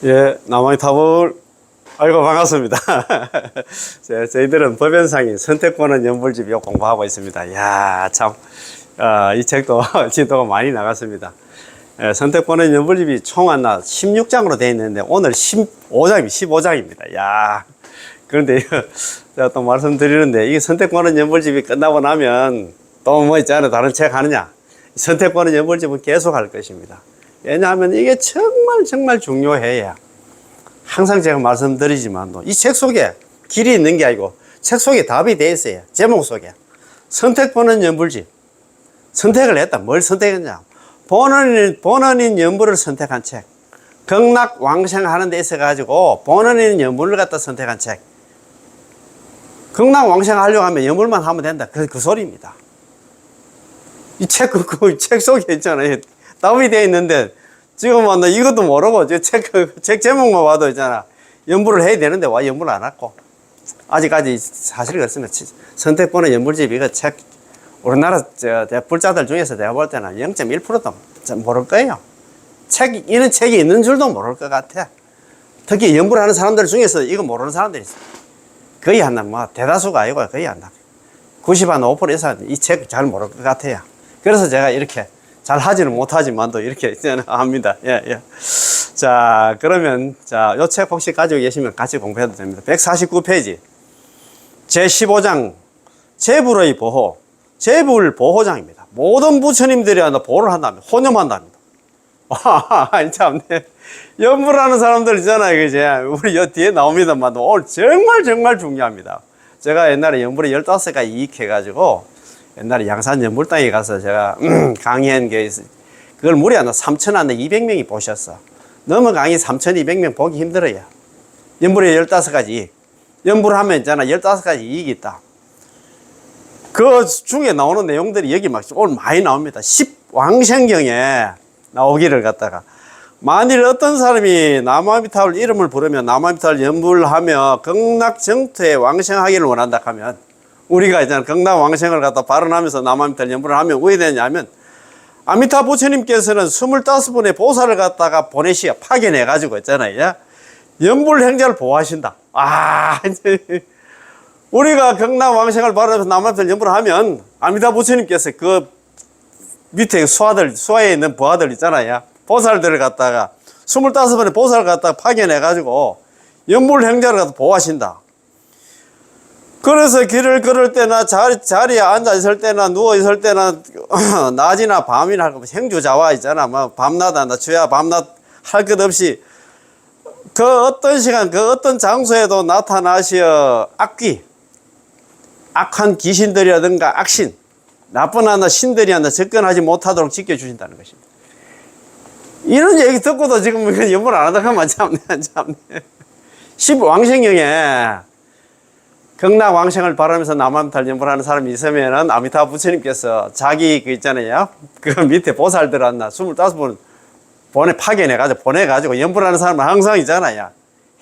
예, 남아이타불. 아이고, 반갑습니다. 저희들은 법연상인 선택권은 연불집 요 공부하고 있습니다. 이야, 참, 이 책도 진도가 많이 나갔습니다. 선택권은 연불집이 총 하나 16장으로 되어 있는데, 오늘 15장입니다. 야, 그런데 제가 또 말씀드리는데, 이 선택권은 연불집이 끝나고 나면 또 뭐 있잖아요. 다른 책 하느냐. 선택권은 연불집은 계속 할 것입니다. 왜냐하면 이게 정말 중요해요. 항상 제가 말씀드리지만 이 책 속에 길이 있는 게 아니고 책 속에 답이 되어 있어요. 제목 속에. 선택권은 연불집. 선택을 했다. 뭘 선택했냐. 본원인 연불을 선택한 책. 극락왕생하는 데 있어가지고 본원인 연불을 갖다 선택한 책. 극락왕생하려고 하면 연불만 하면 된다. 그 소리입니다. 이 책, 책 속에 있잖아요. 답이 되어 있는데, 지금 나 이것도 모르고, 책 제목만 봐도 있잖아. 연불을 해야 되는데, 와, 연불을 안 했고. 아직까지 사실 그렇습니다. 선택권의 연불집, 이거 책, 우리나라, 불자들 중에서 내가 볼 때는 0.1%도 모를 거예요. 이런 책이 있는 줄도 모를 것 같아. 특히 연불하는 사람들 중에서 이거 모르는 사람들이 있어. 거의 대다수가 아니고 거의 한 90% 이상 이 책 잘 모를 것 같아요. 그래서 제가 이렇게 잘 하지는 못하지만도 이렇게 합니다. 예. 자, 그러면, 요 책 혹시 가지고 계시면 같이 공부해도 됩니다. 149페이지. 제15장, 재불의 보호. 재불 보호장입니다. 모든 부처님들이 보호를 한답니다. 혼념한답니다. 참네. 연불하는 사람들 있잖아요. 그제? 우리 여 뒤에 나옵니다만, 오늘 정말 중요합니다. 제가 옛날에 연불에 15가지 이익해가지고, 옛날에 양산 연불 땅에 가서 제가 강의한 게 있어요. 그걸 무려 3,200명이 보셨어. 너무 강의 3,200명 보기 힘들어요. 연불에 15가지 이익. 연불하면 있잖아. 15가지 이익이 있다. 그 중에 나오는 내용들이 여기 오늘 많이 나옵니다. 10왕생경에 나오기를 갖다가. 만일 어떤 사람이 나무아미타불 이름을 부르면 나무아미타불 연불하며 극락정토에 왕생하기를 원한다 하면, 우리가 이제 극락왕생을 갖다 발언하면서 나무아미타불 연불을 하면 왜 되냐면, 아미타 부처님께서는 25분의 보살을 갖다가 보내시어 파견해가지고 있잖아요. 연불 행자를 보호하신다. 우리가 극락왕생을 발언해서 나무아미타불 연불을 하면 아미타 부처님께서 그 밑에 수하에 있는 부하들 있잖아요. 보살들을 갖다가 25번의 보살을 갖다가 파견해가지고 연불 행자를 갖다 보호하신다. 그래서 길을 걸을 때나 자리에 앉아 있을 때나 누워 있을 때나 낮이나 밤이나 행주자와 있잖아. 밤낮 주야 밤낮 할 것 없이 그 어떤 시간 그 어떤 장소에도 나타나시어 악한 귀신들이라든가 악신 나쁜 신들이 접근하지 못하도록 지켜주신다는 것입니다. 이런 얘기 듣고도 지금 연불 안 하다가 하면 참네. 10왕생경에 극락왕생을 바라면서 나무아미타불 연불하는 사람이 있으면은 아미타 부처님께서 자기 있잖아요. 그 밑에 보살들 25분 보내가지고 연불하는 사람은 항상 있잖아요.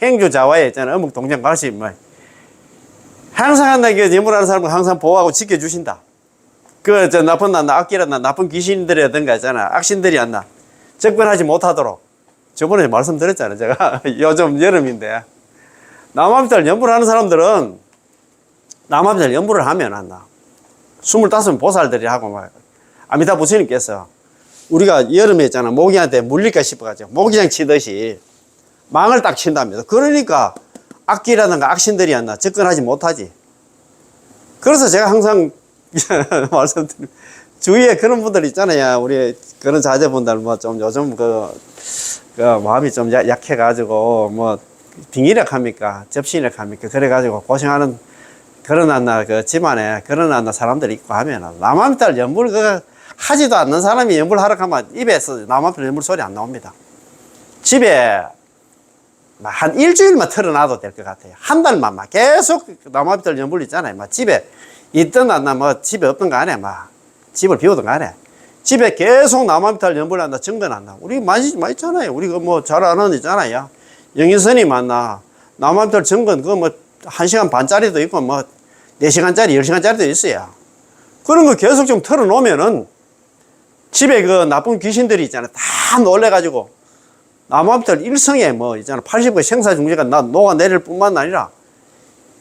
행주자와에 있잖아요. 어묵동정 갈시 항상 연불하는 사람은 항상 보호하고 지켜주신다. 나쁜 귀신들이라든가 있잖아. 악신들이 접근하지 못하도록. 저번에 말씀드렸잖아요. 제가 요즘 여름인데. 나무아미타불 연불하는 사람들은 나무아미타불 연불을 하면 25 보살들이 하고 아미타 부처님께서 우리가 여름에 있잖아. 모기한테 물릴까 싶어가지고 모기장 치듯이 망을 딱 친답니다. 그러니까 악기라든가 악신들이 접근하지 못하지. 그래서 제가 항상 말씀드립니다. 주위에 그런 분들 있잖아요. 우리 그런 자제분들 좀 요즘 마음이 좀 약해가지고 빙의력 합니까? 접신력 합니까? 그래가지고 고생하는 그런 집안에 그런 사람들이 있고 하면 나무아미타불 연불 하지도 않는 사람이 연불하러 가면 입에서 나무아미타불 연불 소리 안 나옵니다. 집에 한 일주일만 틀어놔도 될 것 같아요. 한 달만 계속 나무아미타불 연불 있잖아요. 집에 있든 집에 없든 간에 집을 비우든 간에 집에 계속 나무아미타불 연불 정근한다. 우리 많이 있잖아요. 우리가 잘 아는 있잖아요. 영인스님 나무아미타불 정근 1시간 반짜리도 있고 4시간짜리 10시간짜리도 있어요. 그런 거 계속 좀 틀어놓으면은 집에 나쁜 귀신들이 있잖아요. 다 놀래가지고 남아비탈 일성에 뭐 있잖아 80의 생사중지가 녹아내릴 뿐만 아니라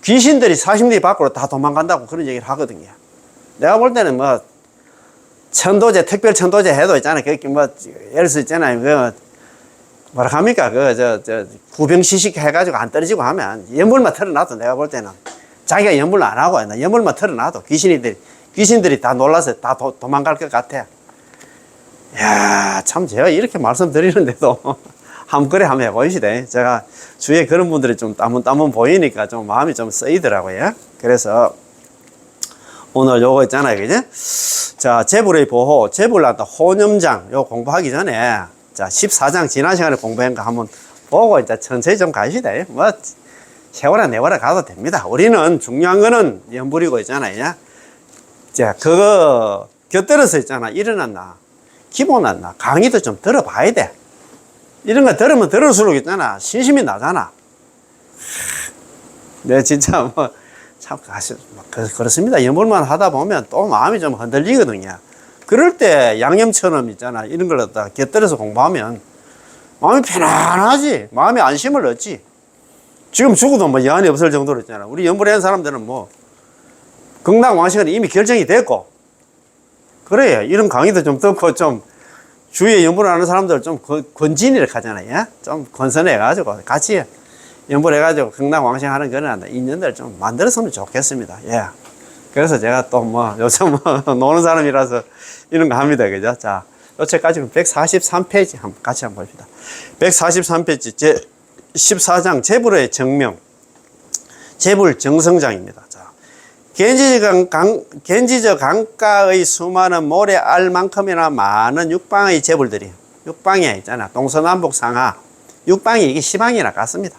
귀신들이 40리 밖으로 다 도망간다고 그런 얘기를 하거든요. 내가 볼 때는 뭐 천도제 특별 천도제 해도 있잖아요. 그게 뭐 예를 수 있잖아요. 그 뭐라 합니까? 그 구병시식 해가지고 안 떨어지고 하면 연불만 털어놔도 내가 볼 때는 자기가 연불 안 하고 연불만 털어놔도 귀신들이 다 놀라서 다 도망갈 것 같아. 야, 참 제가 이렇게 말씀드리는데도 한번 그래 한번 해보시대. 제가 주위에 그런 분들이 좀 따문 보이니까 좀 마음이 좀 쓰이더라고요. 그래서 오늘 요거 있잖아요. 그죠? 자, 재불의 보호, 재불난다 호념장 요 공부하기 전에 자, 14장 지난 시간에 공부한 거 한번 보고 이제 천천히 좀 가시대. 뭐 세월아 내월아 가도 됩니다. 우리는 중요한 거는 연불이고 있잖아요. 자, 그거 곁들여서 있잖아. 일어났나 기본 안 나. 강의도 좀 들어봐야 돼. 이런 거 들으면 들을수록 있잖아. 신심이 나잖아. 네, 진짜 뭐, 참, 그렇습니다. 연불만 하다 보면 또 마음이 좀 흔들리거든요. 그럴 때 양념처럼 있잖아. 이런 걸 갖다 곁들여서 공부하면 마음이 편안하지. 마음이 안심을 얻지. 지금 죽어도 뭐 여한이 없을 정도로 있잖아. 우리 연불한 사람들은 뭐, 극락왕생은 이미 결정이 됐고, 그래, 이런 강의도 좀 듣고 좀 주위에 연불하는 사람들 좀 권진이를 하잖아요. 좀 건선해가지고 같이 연불해가지고 극락왕생하는 그런 인연들 좀 만들었으면 좋겠습니다. 예. 그래서 제가 또 뭐 요즘 뭐 노는 사람이라서 이런 거 합니다. 그죠? 자, 요책까지 143페이지 한번 같이 한번 봅시다. 143페이지 제 14장 재불의 정명, 재불 정성장입니다. 겐지저 강가의 수많은 모래 알만큼이나 많은 육방의 재불들이, 육방에 있잖아. 동서남북 상하. 육방이 이게 시방이나 같습니다.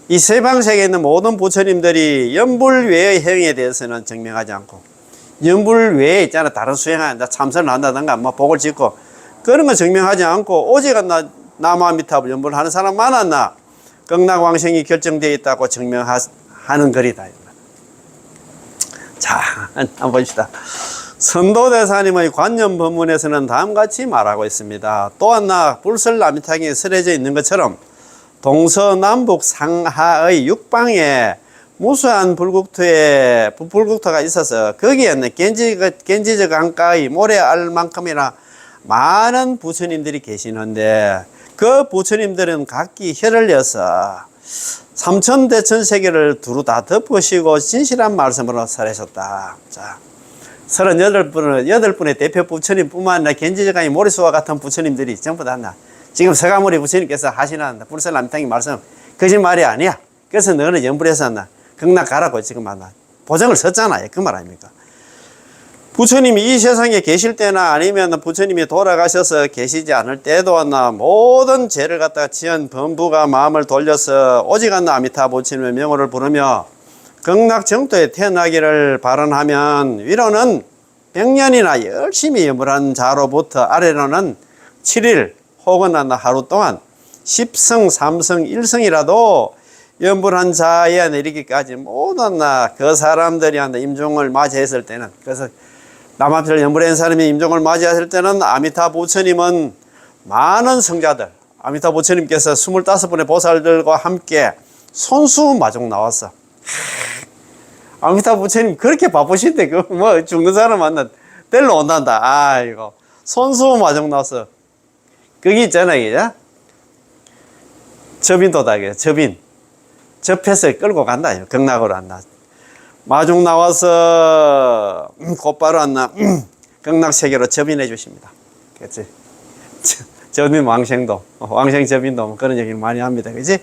이 세방세계에 있는 모든 부처님들이 연불 외의 행위에 대해서는 증명하지 않고, 연불 외에 있잖아. 다른 수행하는데 참선을 한다든가, 뭐 복을 짓고, 그런 거 증명하지 않고, 오직 나무아미타불 연불하는 사람 많았나, 극락왕생이 결정되어 있다고 증명하는 글이다. 자, 한번 봅시다. 선도대사님의 관념 법문에서는 다음같이 말하고 있습니다. 또한 불설나미탕에 설해져 있는 것처럼 동서남북 상하의 육방에 무수한 불국토가 있어서 거기에는 겐지저 강가의 모래 알만큼이나 많은 부처님들이 계시는데 그 부처님들은 각기 혀를 내서 삼천대천 세계를 두루 다 덮으시고 진실한 말씀으로 설하셨다. 자, 38분의 대표 부처님 뿐만 아니라 겐지저강의 모리수와 같은 부처님들이 전부 다 지금 서가모니 부처님께서 하시는 불설남탕의 말씀 거짓말이 아니야. 그래서 너는 연불해서 극락 가라고 지금 보증을 썼잖아요. 그 말 아닙니까? 부처님이 이 세상에 계실 때나 아니면 부처님이 돌아가셔서 계시지 않을 때도 모든 죄를 갖다가 지은 범부가 마음을 돌려서 오직 아미타 부처님의 명호를 부르며 극락 정토에 태어나기를 발언하면 위로는 100년이나 열심히 연불한 자로부터 아래로는 7일 혹은 하루 동안 10성, 3성, 1성이라도 연불한 자에 이르기까지 모든 그 사람들이 임종을 맞이했을 때는, 그래서 남아필 연불한 사람이 임종을 맞이했을 때는 아미타 부처님은 많은 성자들, 아미타 부처님께서 25분의 보살들과 함께 손수마중 나왔어. 아미타 부처님 그렇게 바쁘신데 그 뭐 죽는 사람 만나 데리러 온단다. 아이고 손수마중 나왔어. 거기 있잖아요, 그죠? 접인도다, 접인. 접해서 끌고 간다, 극락으로 한다. 마중 나와서 곧바로 극락세계로 접인해 주십니다. 그치? 접인 왕생도, 왕생 접인도 그런 얘기를 많이 합니다. 그치?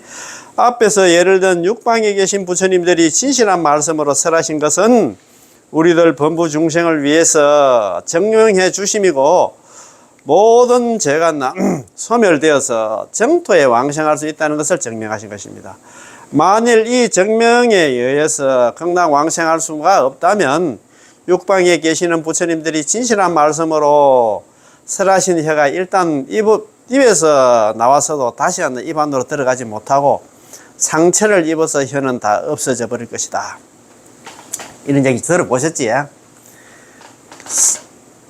앞에서 예를 든 육방에 계신 부처님들이 진실한 말씀으로 설하신 것은 우리들 범부 중생을 위해서 정명해 주심이고 모든 죄가 소멸되어서 정토에 왕생할 수 있다는 것을 증명하신 것입니다. 만일 이 정명에 의해서 극락 왕생할 수가 없다면 육방에 계시는 부처님들이 진실한 말씀으로 설하신 혀가 일단 입에서 나와서도 다시 입 안으로 들어가지 못하고 상처를 입어서 혀는 다 없어져 버릴 것이다. 이런 얘기 들어보셨지?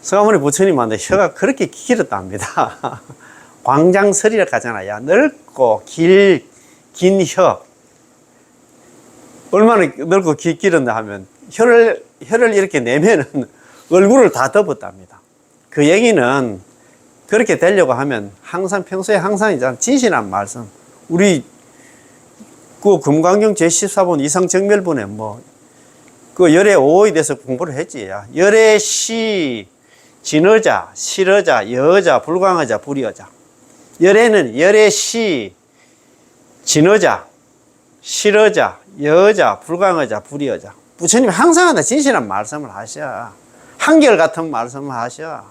서가모니 부처님한테 혀가 그렇게 길었답니다. 광장설이라고 하잖아요. 넓고 긴 혀. 얼마나 넓고 길었나 하면 혀를 이렇게 내면은 얼굴을 다 덮었답니다. 그 얘기는 그렇게 되려고 하면 항상 평소에 항상 진실한 말씀. 우리 그 금강경 제14번 이상정멸본에 그 열의 5호에 대해서 공부를 했지. 열의 시, 진어자, 실어자, 여어자, 불광어자, 불이어자. 열에는 열의 시, 진어자, 실어자, 여어자, 불광어자, 불이어자. 부처님이 항상 하나 진실한 말씀을 하셔. 한결같은 말씀을 하셔.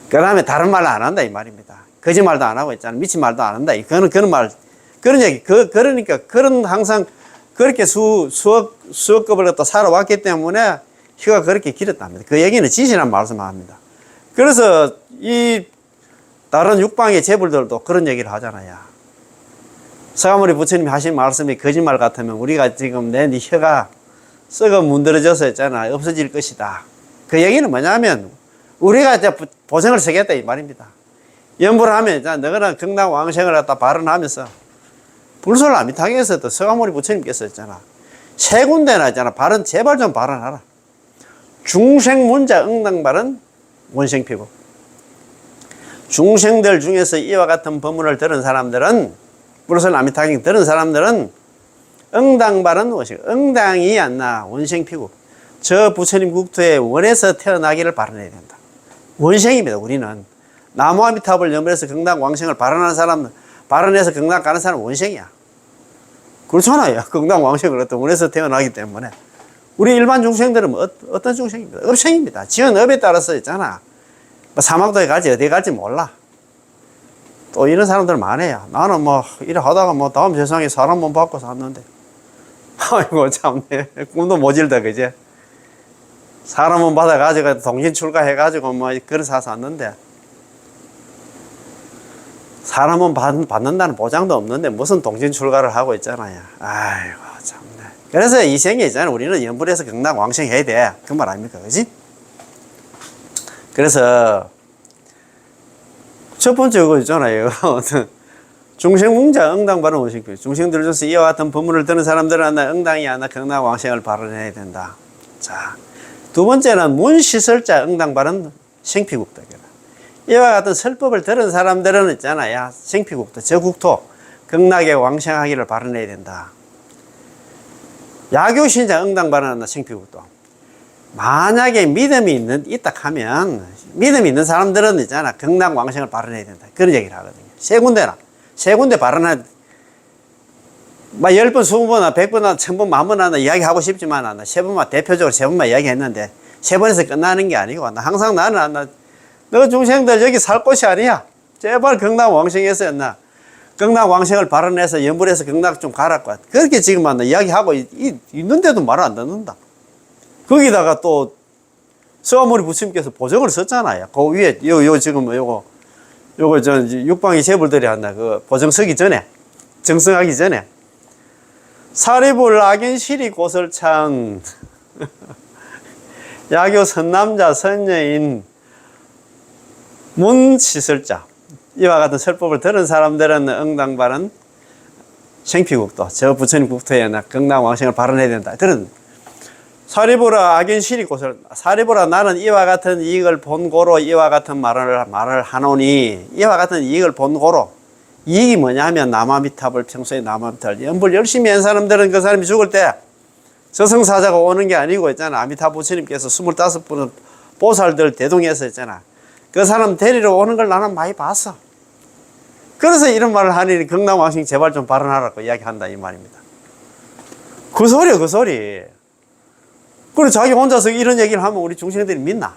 그 다음에 다른 말 안 한다 이 말입니다. 거짓말도 안 하고 있잖아. 미친 말도 안 한다. 그런 말, 그런 얘기. 그러니까 그런 항상 그렇게 수억급을 갖다 살아왔기 때문에 혀가 그렇게 길었답니다. 그 얘기는 진실한 말씀을 합니다. 그래서 이 다른 육방의 재불들도 그런 얘기를 하잖아요. 서가모니 부처님이 하신 말씀이 거짓말 같으면 우리가 지금 내 혀가 썩어 문드러져서 있잖아. 없어질 것이다. 그 얘기는 뭐냐면 우리가 이제 보증을 서겠다 이 말입니다. 연불을 하면 너희는 경당 왕생을 갖다 발언하면서 불설아미탕에서도 서가모니 부처님께서 있잖아. 세 군데나 있잖아. 발언 제발 좀 발언하라. 중생문자 응당 발언 원생피고. 중생들 중에서 이와 같은 법문을 들은 사람들은 불설아미탕에 들은 사람들은 응당 발언 원생. 응당이 안 나 원생피고. 저 부처님 국토에 원해서 태어나기를 발언해야 된다. 원생입니다. 우리는 나무아미탑을 염려해서 경당 왕생을 발언하는 사람, 발언해서 경당 가는 사람은 원생이야. 그렇잖아요. 경당 왕생을 어떤 원해서 태어나기 때문에. 우리 일반 중생들은 어떤 중생입니다. 업생입니다. 지은 업에 따라서 있잖아. 사막도에 갈지 어디에 갈지 몰라. 또 이런 사람들 많아요. 나는 이래 하다가 다음 세상에 사람 몸 받고 샀는데. 아이고 참네. 꿈도 모질다 그제. 사람은 받아가지고 동신 출가해가지고 그런 사서 왔는데 사람은 받는다는 보장도 없는데 무슨 동신 출가를 하고 있잖아요. 아이고 참네. 그래서 이 생에 있잖아요. 우리는 연불에서 경당 왕생해야 돼. 그 말 아닙니까? 그지? 그래서 첫 번째 그거 있잖아요. 중생문자 응당 발언 원생피. 중생들 중에서 이와 같은 법문을 듣는 사람들은 응당이 아나 경당 왕생을 발언해야 된다. 자. 두 번째는 문시설자 응당 발언 생피국토. 이와 같은 설법을 들은 사람들은 있잖아요. 생피국토, 저 국토, 극락에 왕생하기를 발언해야 된다. 야교신자 응당 발언한다, 생피국토. 만약에 믿음이 있다 하면, 믿음이 있는 사람들은 있잖아. 극락 왕생을 발언해야 된다. 그런 얘기를 하거든요. 세 군데 발언한, 10번, 20번, 100번, 1000번, 10,000번 이야기하고 싶지만, 세 번만, 대표적으로 세 번만 이야기했는데, 세 번에서 끝나는 게 아니고, 항상 나는, 너 중생들 여기 살 곳이 아니야. 제발 경락 왕생에서 경락 왕생을 발언해서 연불해서 경락 좀 가라고. 그렇게 지금 이야기하고 있는데도 말을 안 듣는다. 거기다가 또, 서가모니 부처님께서 보정을 썼잖아요. 그 위에, 지금 요거 육방이 재불들이 한다. 그 보정 쓰기 전에, 정성하기 전에. 사리불 악인실이 고설창 야교 선남자 선녀인 문시설자 이와 같은 설법을 들은 사람들은 응당 발언 생피국토 저 부처님 국토에 경당 왕생을 발언해야 된다. 그런 사리불아 악인실이 고설 사리불아 나는 이와 같은 이익을 본고로 이와 같은 말을 하노니 이와 같은 이익을 본고로 이익이 뭐냐면 남아미탑을 평소에 남아미탑을 연불 열심히 한 사람들은 그 사람이 죽을 때 저승사자가 오는 게 아니고 있잖아. 아미타 부처님께서 25분은 보살들 대동해서 있잖아. 그 사람 데리러 오는 걸 나는 많이 봤어. 그래서 이런 말을 하니 경남왕생 제발 좀 발언하라고 이야기한다 이 말입니다. 그 소리야 그 소리. 그리고 자기 혼자서 이런 얘기를 하면 우리 중생들이 믿나?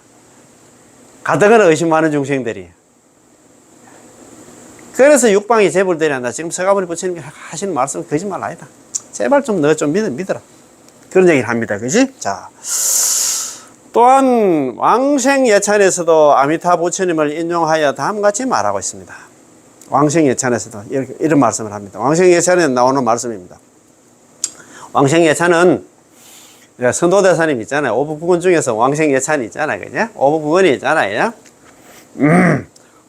가다거나 의심하는 중생들이. 그래서 육방이 재불들이 한다. 지금 서가모니 부처님이 하시는 말씀은 거짓말 아니다. 제발 좀 너 좀 믿어라. 그런 얘기를 합니다. 그지? 자. 또한 왕생예찬에서도 아미타 부처님을 인용하여 다음같이 말하고 있습니다. 왕생예찬에서도 이런 말씀을 합니다. 왕생예찬에 나오는 말씀입니다. 왕생예찬은 선도대사님 있잖아요. 오부부근 중에서 왕생예찬이 있잖아요. 그죠? 오부부근이 있잖아요.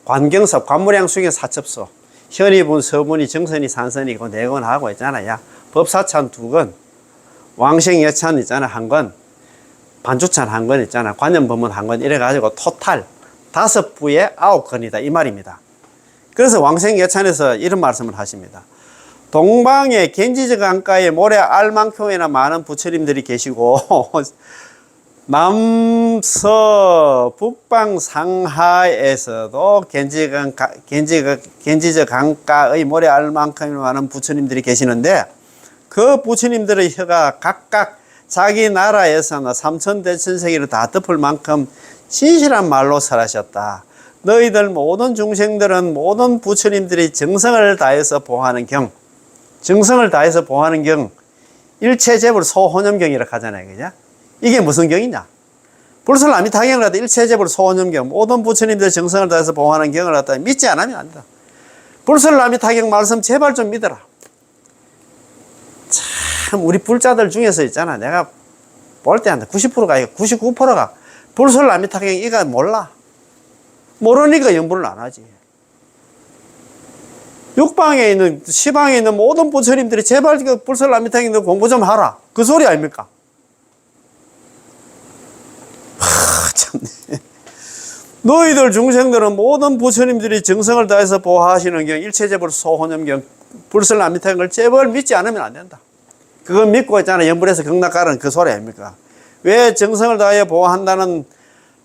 관경서, 관무량수경 사첩소, 현의분, 서문이, 정선이, 산선이고 4권 하고 있잖아요. 법사찬 2권, 왕생예찬 있잖아, 1권, 반주찬 1권 있잖아, 관연법문 1권, 이래가지고 토탈 5부에 9권이다. 이 말입니다. 그래서 왕생예찬에서 이런 말씀을 하십니다. 동방의 겐지저 강가에 모래 알만큼이나 많은 부처님들이 계시고 남서 북방 상하에서도 겐지저 강가의 모래 알만큼이나 많은 부처님들이 계시는데 그 부처님들의 혀가 각각 자기 나라에서나 삼천대천세계를 다 덮을 만큼 진실한 말로 설하셨다. 너희들 모든 중생들은 모든 부처님들이 정성을 다해서 보호하는 경, 정성을 다해서 보호하는 경, 일체제불 소호념경이라고 하잖아요. 그죠? 이게 무슨 경이냐? 불설아미타경을 하다 일체제불 소호념경, 모든 부처님들 정성을 다해서 보호하는 경을 갖다 믿지 않으면 안 된다. 불설아미타경 말씀 제발 좀 믿어라. 참 우리 불자들 중에서 있잖아. 내가 볼 때 한다. 90%가 아니고 99%가 불설아미타경 이거 몰라. 모르니까 연불을 안 하지. 육방에 있는, 시방에 있는 모든 부처님들이 제발 그 불설아미타경 공부 좀 하라. 그 소리 아닙니까? 참네. 너희들 중생들은 모든 부처님들이 정성을 다해서 보호하시는 경, 일체제불 소호념경, 불설아미타경을 제발 믿지 않으면 안 된다. 그거 믿고 있잖아. 연불에서 극락가는 그 소리 아닙니까? 왜 정성을 다해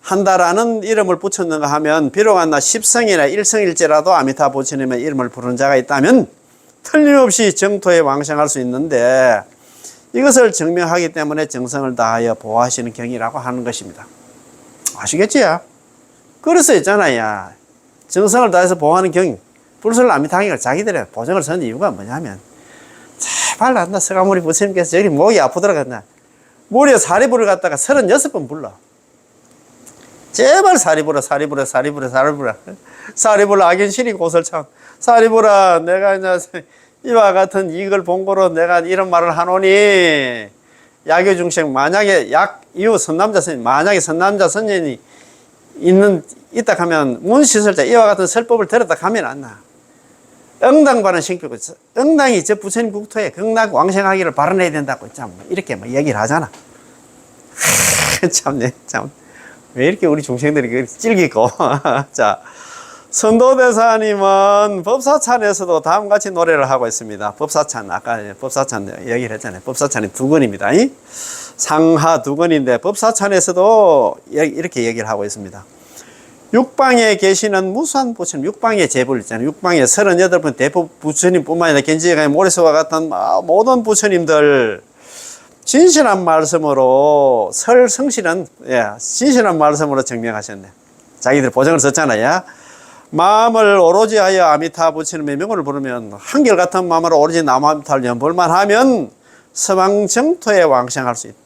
한다라는 이름을 붙였는가 하면 비록 한나 10성이나 1성일제라도 아미타 부처님의 이름을 부르는 자가 있다면 틀림없이 정토에 왕생할 수 있는데 이것을 증명하기 때문에 정성을 다하여 보호하시는 경이라고 하는 것입니다. 아시겠지? 그래서 있잖아요. 정성을 다해서 보호하는 경, 불설아미타경을 자기들의 보정을 선 이유가 뭐냐면 제발 한다 서가모니 부처님께서 저기 목이 아프더라간다. 무려 사리불을 갖다가 36번 불러. 제발 사리불아 악연실이 고설참 사리불아 내가 이제 이와 같은 이걸 본고로 내가 이런 말을 하노니 야교중생 만약에 이후 선남자 선생 만약에 선남자 선생이 있다 하면 문시설자 이와 같은 설법을 들었다 하면 안 나. 응당바는 신격고 응당이 저 부처님 국토에 극락 왕생하기를 바라내야 된다고 참 이렇게 뭐 얘기를 하잖아. 참네 참. 왜 이렇게 우리 중생들이 찔기고. 자, 선도대사님은 법사찬에서도 다음같이 노래를 하고 있습니다. 법사찬, 아까 법사찬 얘기를 했잖아요. 법사찬이 2권입니다. 상하 2권인데 법사찬에서도 이렇게 얘기를 하고 있습니다. 육방에 계시는 무수한 부처님, 육방의 제불 있잖아요. 육방에 38분 대부 부처님 뿐만 아니라 겐지가의 모래소와 같은 모든 부처님들 진실한 말씀으로 성실한 진실한 말씀으로 증명하셨네. 자기들 보정을 썼잖아요. 마음을 오로지 하여 아미타 부처님의 명을 부르면 한결같은 마음으로 오로지 남아미타를 연불만 하면 서방정토에 왕생할 수 있다.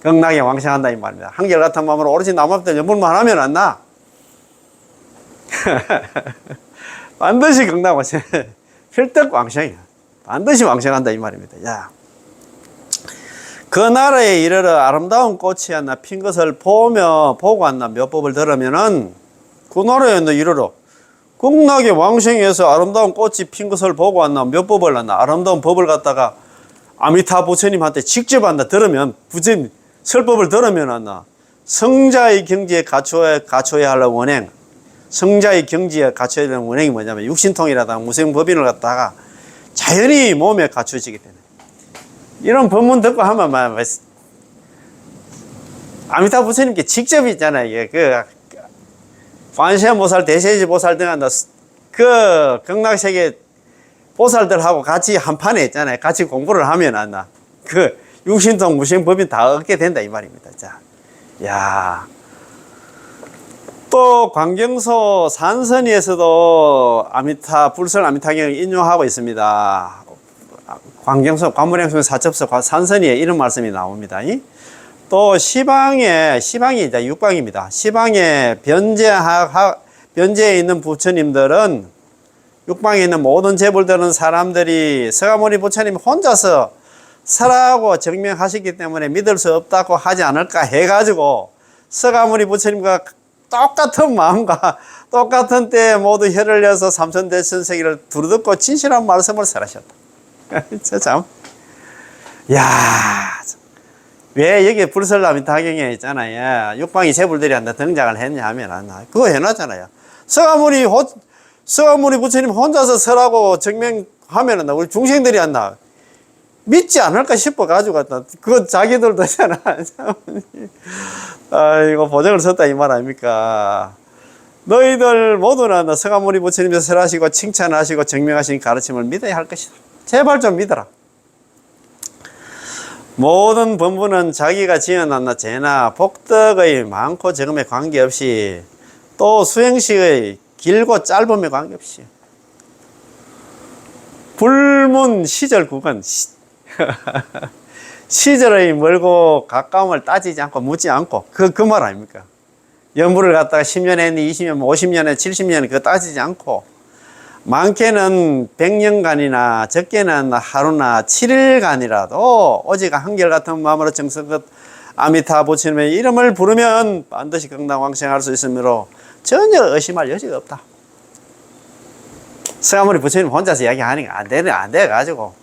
극락에 왕생한다 이 말입니다. 한결같은 마음으로 오로지 남아미타를 연불만 하면 안 나. 반드시 극락 왕생, 필득 왕생이야. 반드시 왕생한다 이 말입니다. 야. 그 나라에 이르러 아름다운 꽃이 하나 핀 것을 보고 한나 몇 법을 들으면은 그 나라에 이르러 극락의 왕생에서 아름다운 꽃이 핀 것을 보고 한나 몇 법을 한나 아름다운 법을 갖다가 아미타 부처님한테 직접 한다 들으면 부처님 설법을 들으면 한나 성자의 경지에 갖춰야 할 원행 성자의 경지에 갖춰야 되는 원행이 뭐냐면 육신통이라든가 무생법인을 갖다가 자연히 몸에 갖춰지게 되는 이런 법문 듣고 하면 아미타 부처님께 직접 있잖아요. 관세음보살, 대세지보살 등 그 극락세계 보살들하고 같이 한 판에 있잖아요. 같이 공부를 하면 안나 그 육신통 무생법인 다 얻게 된다 이 말입니다. 자, 야. 또 광경소 산선위에서도 불설 아미타경을 인용하고 있습니다. 광경소 관무량수 사첩서 산선위에 이런 말씀이 나옵니다. 또 시방이 이제 육방입니다. 시방에 변제에 있는 부처님들은 육방에 있는 모든 재불들은 사람들이 서가모니 부처님 혼자서 설하고 증명하시기 때문에 믿을 수 없다고 하지 않을까 해가지고 서가모니 부처님과 똑같은 마음과 똑같은 때에 모두 혀를 내서 삼천대천세기를 두루듣고 진실한 말씀을 설하셨다. 진짜 참. 야, 왜 여기 불설라미타경에 있잖아요. 육방이 제불들이 한다 등장을 했냐 하면 그거 해놨잖아요. 서가모니 부처님 혼자서 설하고 증명하면은 우리 중생들이 한다 믿지 않을까 싶어 가지고 갔다. 그건 자기들도 잖아. 이거 보정을 썼다 이 말 아닙니까? 너희들 모두는 서가모니 부처님께서 설하시고 칭찬하시고 증명하신 가르침을 믿어야 할 것이다. 제발 좀 믿어라. 모든 법문은 자기가 지어놨나 죄나 복덕의 많고 적음에 관계없이 또 수행식의 길고 짧음에 관계없이 불문 시절 구간 시절의 멀고 가까움을 따지지 않고 묻지 않고 그 말 아닙니까? 연부를 갖다가 10년 했니 20년 50년에 70년 그거 따지지 않고 많게는 100년간이나 적게는 하루나 7일간이라도 오직 한결같은 마음으로 정성껏 아미타 부처님의 이름을 부르면 반드시 극락왕생할 수 있으므로 전혀 의심할 여지가 없다. 서가모니 부처님 혼자서 이야기하니까 안 돼가지고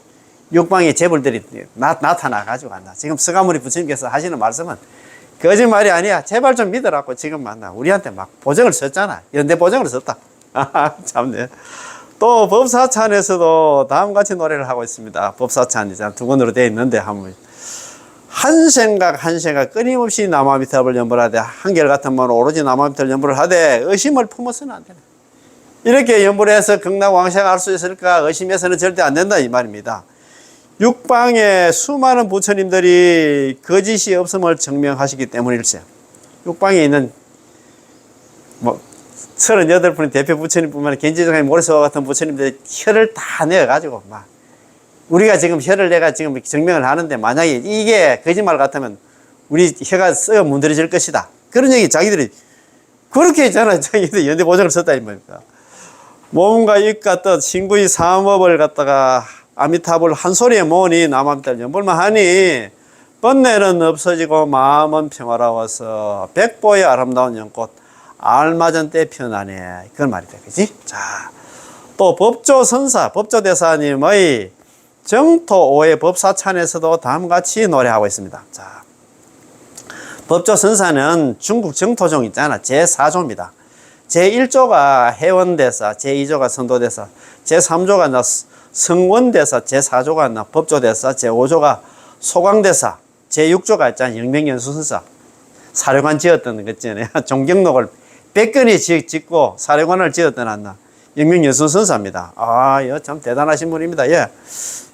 육방의 재불들이 나타나가지고 간다. 지금 서가모니 부처님께서 하시는 말씀은 거짓말이 아니야. 제발 좀 믿으라고 지금 만나. 우리한테 막 보정을 썼잖아. 연대 보정을 썼다. 참네. 또 법사찬에서도 다음같이 노래를 하고 있습니다. 법사찬이잖아. 두 권으로 되어 있는데 한 생각 끊임없이 남아미탑을 연불하되 한결같은 마음으로 오로지 남아미탑을 연불을 하되 의심을 품어서는 안 되네. 이렇게 연불해서 극락왕생할 수 있을까 의심해서는 절대 안 된다 이 말입니다. 육방에 수많은 부처님들이 거짓이 없음을 증명하시기 때문일세. 육방에 있는 38분의 대표 부처님뿐만 아니라 gen지장의 모래사와 같은 부처님들이 혀를 다 내어가지고 막 우리가 지금 혀를 내가 지금 증명을 하는데 만약에 이게 거짓말 같으면 우리 혀가 썩어 문드러질 것이다. 그런 얘기 자기들이 그렇게 했잖아요. 자기들 연대 보정을 썼다 이 말입니다. 몸과 입과 뜻, 신구의 삼업을 갖다가 아미타불 한 소리에 모으니 남아미타불 연불만 하니 번뇌는 없어지고 마음은 평화로워서 백보의 아름다운 연꽃 알맞은 때 피어나네. 그런 말이다. 그지? 자, 또 법조선사, 법조대사님의 정토 5의 법사찬에서도 다음같이 노래하고 있습니다. 자, 법조선사는 중국 정토종 있잖아. 제4조입니다. 제1조가 해원대사, 제2조가 선도대사, 제3조가 성원대사, 제4조가 법조대사, 제5조가 소광대사, 제6조가 있잖아. 영명연수선사. 사료관 지었던 거 있잖아요. 종경록을 100건이 짓고 사료관을 지었던 영명연수선사입니다. 이거 참 대단하신 분입니다. 예.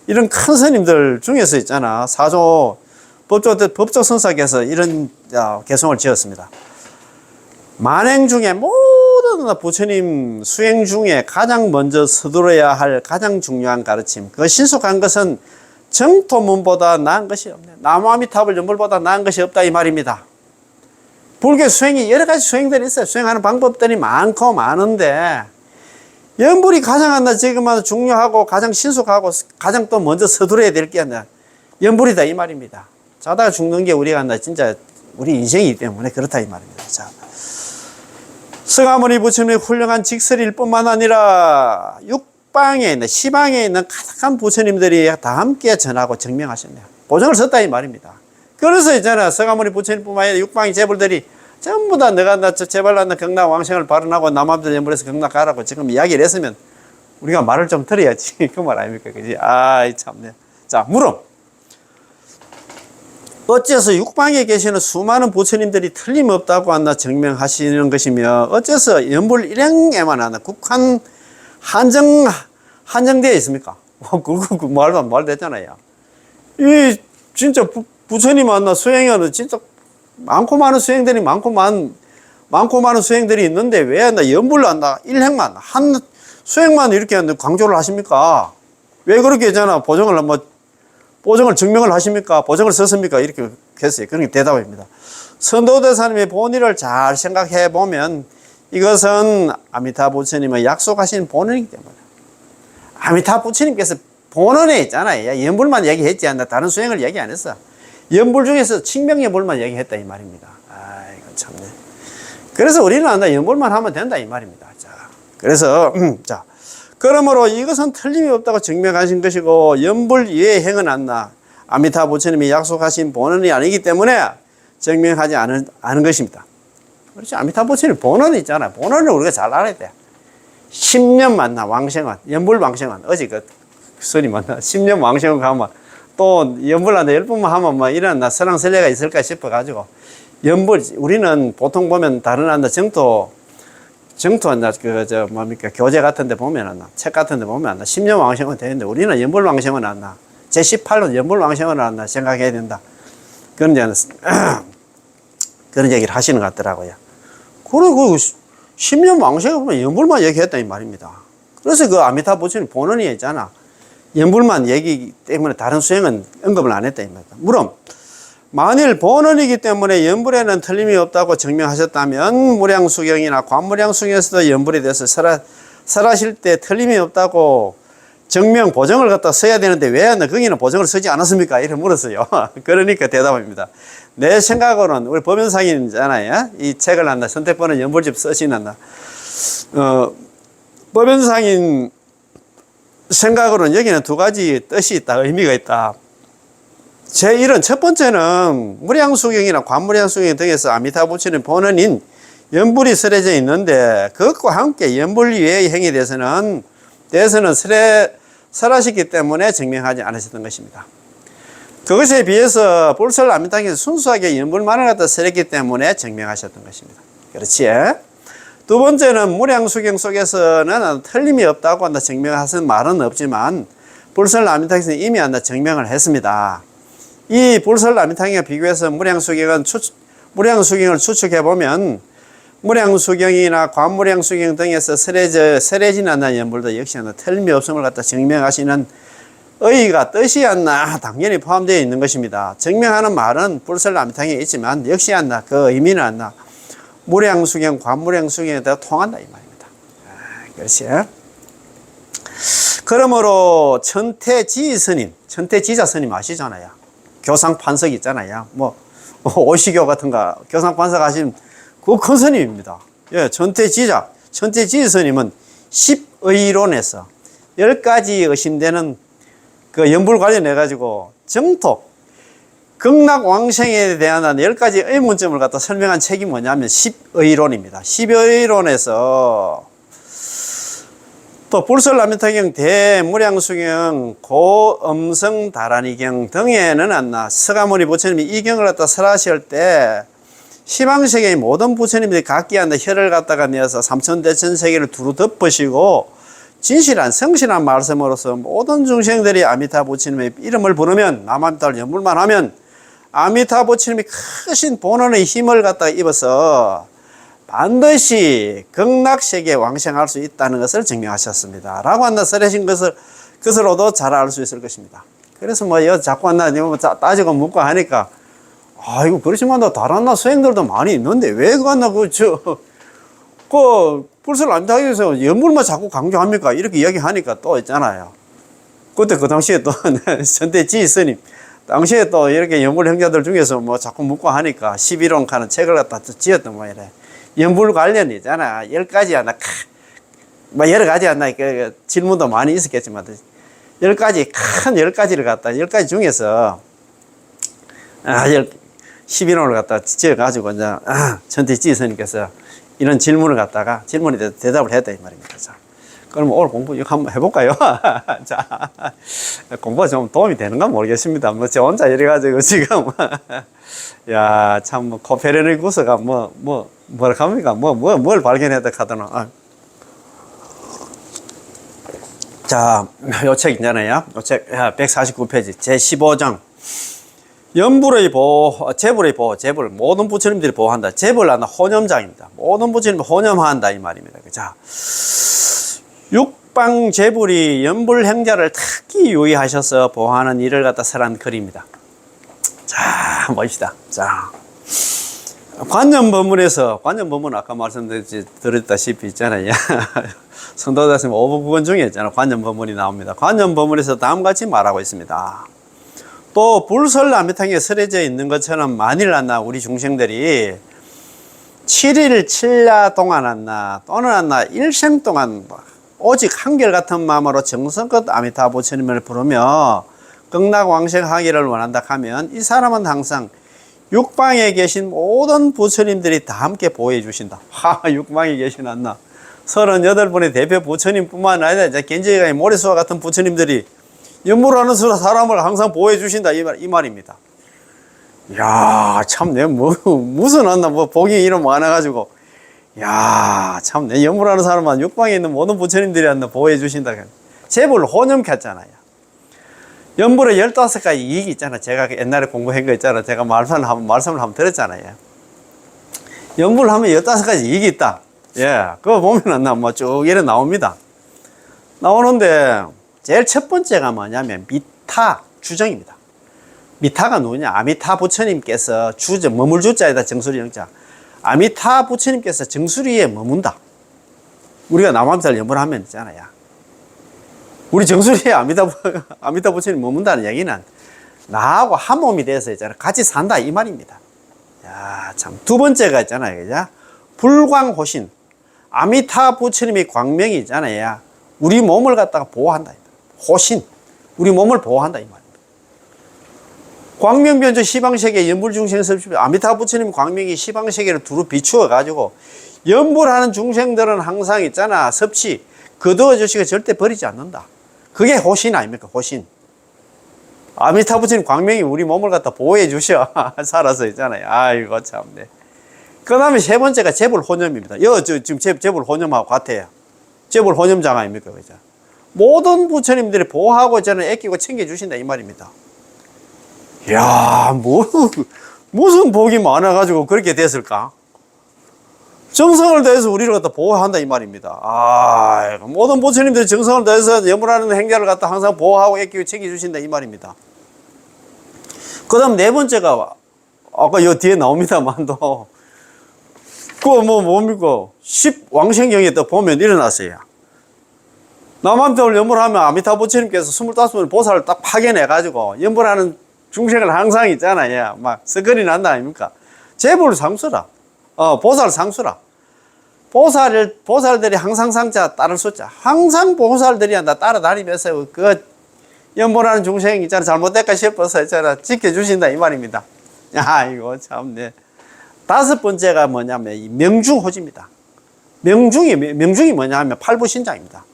이런 큰 스님들 중에서 있잖아. 4조 법조선사께서 이런 개성을 지었습니다. 만행 중에 모든 부처님 수행 중에 가장 먼저 서두러야 할 가장 중요한 가르침, 그 신속한 것은 정토문보다 나은 것이 없네. 남아미탑을 연불보다 나은 것이 없다 이 말입니다. 불교 수행이 여러 가지 수행들이 있어요. 수행하는 방법들이 많고 많은데 연불이 가장 지금 중요하고 가장 신속하고 가장 또 먼저 서두러야 될 게 연불이다 이 말입니다. 자다가 죽는 게 우리가 진짜 우리 인생이기 때문에 그렇다 이 말입니다. 자, 서가모니 부처님의 훌륭한 직설일 뿐만 아니라 육방에 있는 시방에 있는 가득한 부처님들이 다 함께 전하고 증명하셨네요. 보정을 썼다 이 말입니다. 그래서 있잖아. 서가모니 부처님뿐만 아니라 육방의 재불들이 전부 다 너가 제발 나 극락왕생을 발언하고 남아미탑 연불해서 극락 가라고 지금 이야기를 했으면 우리가 말을 좀 들어야지. 그 말 아닙니까? 그지? 참네. 자, 물음. 어째서 육방에 계시는 수많은 부처님들이 틀림없다고 증명하시는 것이며 어째서 연불 일행에만 국한 한정되어 있습니까? 그 말도 됐잖아요. 이 진짜 부처님 수행에는 진짜 많고 많은 수행들이 많고 많은 수행들이 있는데 왜 연불로 일행만 한 수행만 이렇게 강조를 하십니까? 왜 그렇게 했잖아. 보정을 증명을 하십니까? 보정을 썼습니까? 이렇게 했어요. 그러니까 대답입니다. 선도대사님의 본의를 잘 생각해 보면 이것은 아미타 부처님의 약속하신 본원이기 때문에 아미타 부처님께서 본원에 있잖아요. 연불만 얘기했지 않나 다른 수행을 얘기 안 했어. 연불 중에서 칭명연불만 얘기했다 이 말입니다. 이거 참네. 그래서 우리는 안다 연불만 하면 된다 이 말입니다. 자, 그래서 자, 그러므로 이것은 틀림이 없다고 증명하신 것이고 연불 이외의 행은 안나 아미타 부처님이 약속하신 본원이 아니기 때문에 증명하지 않은 것입니다. 그렇지. 아미타 부처님 본원이 있잖아요. 본원을 우리가 잘 알아야 돼. 10년 만나 왕생원 연불 왕생원 어제 그 소리 만나 10년 왕생원 가면 또 연불한테 10번만 하면 뭐 이런 나 설랑설레가 있을까 싶어 가지고 연불 우리는 보통 보면 다른 한다 정토 한다 그저 뭡니까 교재 같은데 보면 안나 책 같은데 보면 안나 10년 왕생원 되는데 우리는 연불 왕생원 안나 제 18년 연불 왕생원 안나 생각해야 된다 그런 그런 얘기를 하시는 것 같더라고요. 그리고 10년 왕생원 보면 연불만 얘기했다 이 말입니다. 그래서 그 아미타 부처님 본원이 있잖아. 연불만 얘기 때문에 다른 수행은 언급을 안 했다 이 말입니다. 물론 만일 본원이기 때문에 연불에는 틀림이 없다고 증명하셨다면 무량수경이나 관무량수경에서도 연불에 대해서 설하실 때 틀림이 없다고 증명 보정을 갖다 써야 되는데 왜 거기는 보정을 쓰지 않았습니까? 이렇게 물었어요. 그러니까 대답합니다. 내 생각으로는 우리 법연상인이잖아요. 이 책을 한다 선택번호 연불집 쓰시는다. 법연상인 생각으로는 여기는 두 가지 뜻이 있다, 의미가 있다. 제1은 첫 번째는 무량수경이나 관무량수경 등에서 아미타 부처님 본원인 연불이 설해져 있는데 그것과 함께 연불 이외의 행위에 대해서는 설하셨기 때문에 증명하지 않으셨던 것입니다. 그것에 비해서 불설 아미타에서 순수하게 연불만을 갖다 설했기 때문에 증명하셨던 것입니다. 그렇지? 두 번째는 무량수경 속에서는 틀림이 없다고 한다 증명하신 말은 없지만 불설 아미타에서는 이미 한다 증명을 했습니다. 이 불설 아미타에 비교해서 무량수경을 추측해보면 무량수경이나 관무량수경 등에서 설해진 않는 연불도 역시 하나 틀림이 없음을 갖다 증명하시는 의의가 뜻이 않나 당연히 포함되어 있는 것입니다. 증명하는 말은 불설 아미타에 있지만 역시 않나 그 의미는 않나 무량수경, 관무량수경에 다 통한다 이 말입니다. 그렇지? 그러므로 천태지 스님, 천태지자 스님 아시잖아요. 교상판석 있잖아요. 뭐 오시교 같은가 교상판석 하신 그 큰 스님입니다. 예, 천태지 스님은 10의론에서 10가지 의심되는 그 연불 관련해 가지고 정톡 극락왕생에 대한 10가지 의문점을 갖다 설명한 책이 뭐냐면 10의론입니다. 10의론에서 또 불설라미타경, 대무량수경, 고음성다라니경 등에는 안나 서가모니 부처님이 이 경을 갖다 설하실 때 시방세계의 모든 부처님들이 각기 한다 혀를 갖다가 내어서 삼천대천세계를 두루 덮으시고 진실한 성실한 말씀으로서 모든 중생들이 아미타 부처님의 이름을 부르면 남아미타를 연불만 하면 아미타 부처님이 크신 본원의 힘을 갖다가 입어서 반드시 극락세계에 왕생할 수 있다는 것을 증명하셨습니다. 라고 한다 설하신 것으로도 잘 알 수 있을 것입니다. 그래서 뭐 자꾸 한다 따지고 묻고 하니까 아이고 그렇지만 다른 나 수행들도 많이 있는데 왜 그한나 불설 아미타에서 연불만 자꾸 강조합니까? 이렇게 이야기하니까 또 있잖아요. 그때 그 당시에 또 천태지 스님 당시에 또 이렇게 연불 형제들 중에서 뭐 자꾸 묻고 하니까 11원 하는 책을 갖다 지었던 뭐 이래. 연불 관련이잖아. 10가지 하나, 뭐 여러 가지 하나, 그 질문도 많이 있었겠지만, 10가지, 큰 10가지를 갖다, 10가지 중에서, 11원을 갖다 지어가지고, 이제, 천태지 스님께서 이런 질문을 갖다가, 질문에 대해서 대답을 했다, 이 말입니다. 자, 그럼 오늘 공부 이거 한번 해볼까요? 자, 공부가 좀 도움이 되는가 모르겠습니다. 뭐, 저 혼자 이래가지고 지금, 야, 참, 뭐, 코페르니쿠스가 뭐라 합니까? 뭘 발견했다 하더나. 자, 요 책 있잖아요. 요 책, 149페이지, 제15장. 연불의 보호, 재불의 보호, 재불. 모든 부처님들이 보호한다. 재불 하나 혼염장입니다. 모든 부처님을 혼염한다. 이 말입니다. 자, 육방 재불이 연불 행자를 특히 유의하셔서 보호하는 일을 갖다 설한 글입니다. 자, 봅시다. 자. 관념법문에서, 관념법문 아까 말씀드렸다시피 있잖아요. 성도다스님 5부분 중에 있잖아요. 관념법문이 나옵니다. 관념법문에서 다음같이 말하고 있습니다. 또 불설 아미탕에 설해져 있는 것처럼 만일 우리 중생들이 7일 7야 동안 한나 또는 한나 일생 동안 오직 한결같은 마음으로 정성껏 아미타 부처님을 부르며 극락왕생하기를 원한다 하면 이 사람은 항상 육방에 계신 모든 부처님들이 다 함께 보호해 주신다. 육방에 계신 한나 38분의 대표 부처님뿐만 아니라 이제 견제가의 모래수와 같은 부처님들이 연물하는 사람을 항상 보호해 주신다 이 말입니다. 야, 참, 내 무슨 한나 복이 이름 많아가지고 야, 참, 내 연물하는 사람은 육방에 있는 모든 부처님들이 한나 보호해 주신다. 제불 혼염켰잖아요. 연불에 15가지 이익이 있잖아. 제가 옛날에 공부한 거 있잖아. 제가 말씀을 한번 드렸잖아요. 연불하면 15가지 이익이 있다. 예, 그거 보면은 쭉 이래 나옵니다. 나오는데, 제일 첫 번째가 뭐냐면, 미타 주정입니다. 미타가 누구냐? 아미타 부처님께서 머물 주자에다 정수리 영자. 아미타 부처님께서 정수리에 머문다. 우리가 남암살 연불하면 있잖아요. 우리 정수리에 아미타 부처님 머문다는 얘기는 나하고 한 몸이 돼서 있잖아. 같이 산다 이 말입니다. 야, 참. 두 번째가 있잖아요. 그죠? 불광호신. 아미타 부처님의 광명이 있잖아요. 우리 몸을 갖다가 보호한다. 호신. 우리 몸을 보호한다 이 말입니다. 광명변조 시방세계 연불중생섭 아미타 부처님 광명이 시방세계를 두루 비추어 가지고 연불하는 중생들은 항상 있잖아. 섭취 거두어 주시고 절대 버리지 않는다. 그게 호신 아닙니까? 호신. 아미타 부처님 광명이 우리 몸을 갖다 보호해 주셔. 살아서 있잖아요. 아이고, 참네. 그 다음에 세 번째가 재불혼염입니다. 지금 재불혼염하고 같아요. 재불혼염장 아닙니까? 그죠? 모든 부처님들이 보호하고 저는 아끼고 챙겨주신다. 이 말입니다. 이야, 무슨 복이 많아가지고 그렇게 됐을까? 정성을 다해서 우리를 갖다 보호한다 이 말입니다. 모든 부처님들이 정성을 다해서 연불하는 행자를 갖다 항상 보호하고 아끼고 챙겨주신다 이 말입니다. 그 다음 네 번째가 아까 요 뒤에 나옵니다만도 뭡니까? 10왕생경에 또 보면 일어났어요. 남암태를 연불하면 아미타 부처님께서 25분 보살을 딱 파견해가지고 연불하는 중생을 항상 있잖아요. 막 스크린 한다 아닙니까? 제불 상수라. 보살 상수라. 보살들이 항상 상자 따를 숫자. 항상 보살들이 한다 따라다니면서 그 연불하는 중생 있잖아. 잘못될까 싶어서 있잖아. 지켜주신다 이 말입니다. 이거 참네. 다섯 번째가 뭐냐면 이 명중호지입니다. 명중이 뭐냐면 팔부신장입니다.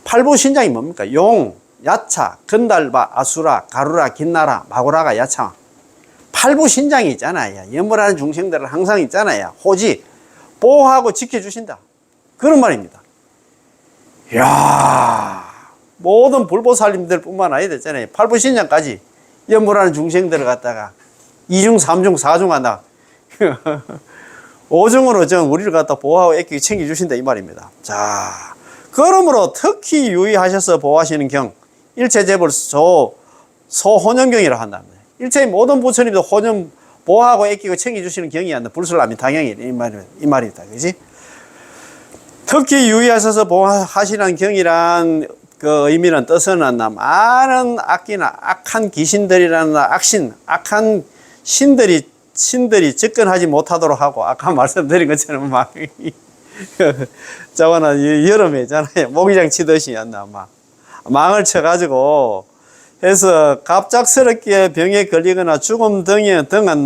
팔부신장이 뭡니까? 용, 야차, 건달바, 아수라, 가루라, 긴나라, 마구라가 야차. 팔부신장이 있잖아요. 연불하는 중생들은 항상 있잖아요. 호지, 보호하고 지켜주신다. 그런 말입니다. 이야, 모든 불보살님들 뿐만 아니라 있잖아요. 팔부신장까지 연불하는 중생들을 갖다가 2중, 3중, 4중 한다. 5중으로 우리를 갖다 보호하고 애끼게 챙겨주신다. 이 말입니다. 자, 그러므로 특히 유의하셔서 보호하시는 경, 일체재불 소혼염경이라 한답니다. 일체의 모든 부처님도 혼염 보호하고 애끼고 챙겨주시는 경이 한다. 불설라미 당연히 이 말이다. 그지? 특히 유의하셔서 보호하시는 경이란 그 의미는 뜻은 많은 악기나 악한 귀신들이라는 악한 신들이 접근하지 못하도록 하고, 아까 말씀드린 것처럼 막 저거는 여름에 있잖아요. 모기장 치듯이 막 망을 쳐가지고 해서 갑작스럽게 병에 걸리거나 죽음 등은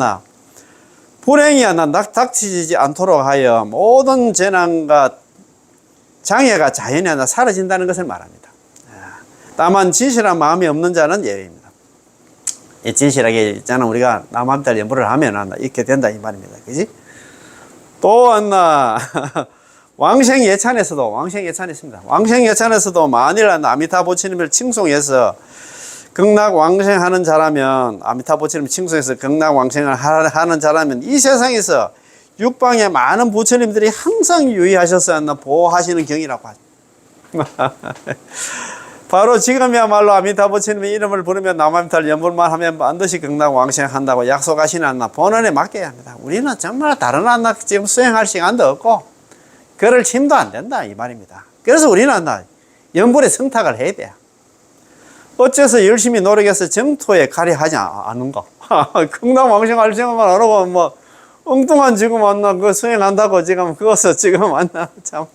불행이 닥치지 않도록 하여 모든 재난과 장애가 자연히 사라진다는 것을 말합니다. 다만 진실한 마음이 없는 자는 예외입니다. 진실하게 있잖아. 우리가 남암달 연불을 하면 이렇게 된다 이 말입니다. 그지? 또 왕생 예찬했습니다. 왕생 예찬에서도 만일 아미타 부처님을 칭송해서 극락 왕생하는 자라면, 아미타 부처님을 칭송해서 극락 왕생을 하는 자라면 이 세상에서 육방에 많은 부처님들이 항상 유의하셔서 보호하시는 경이라고 하죠. 바로 지금이야말로 아미타 부처님의 이름을 부르면 남암탈 연불만 하면 반드시 극락 왕생한다고 약속하시는 본원에 맡겨야 합니다. 우리는 정말 다른 지금 수행할 시간도 없고 그럴 힘도 안 된다 이 말입니다. 그래서 우리는 연불에 성탁을 해야 돼요. 어째서 열심히 노력해서 정토에 가려하지 않은 거. 극락 왕생할 생각만 안 하고 엉뚱한 지금 만나 그 수행한다고 지금 그것을 지금 만나 참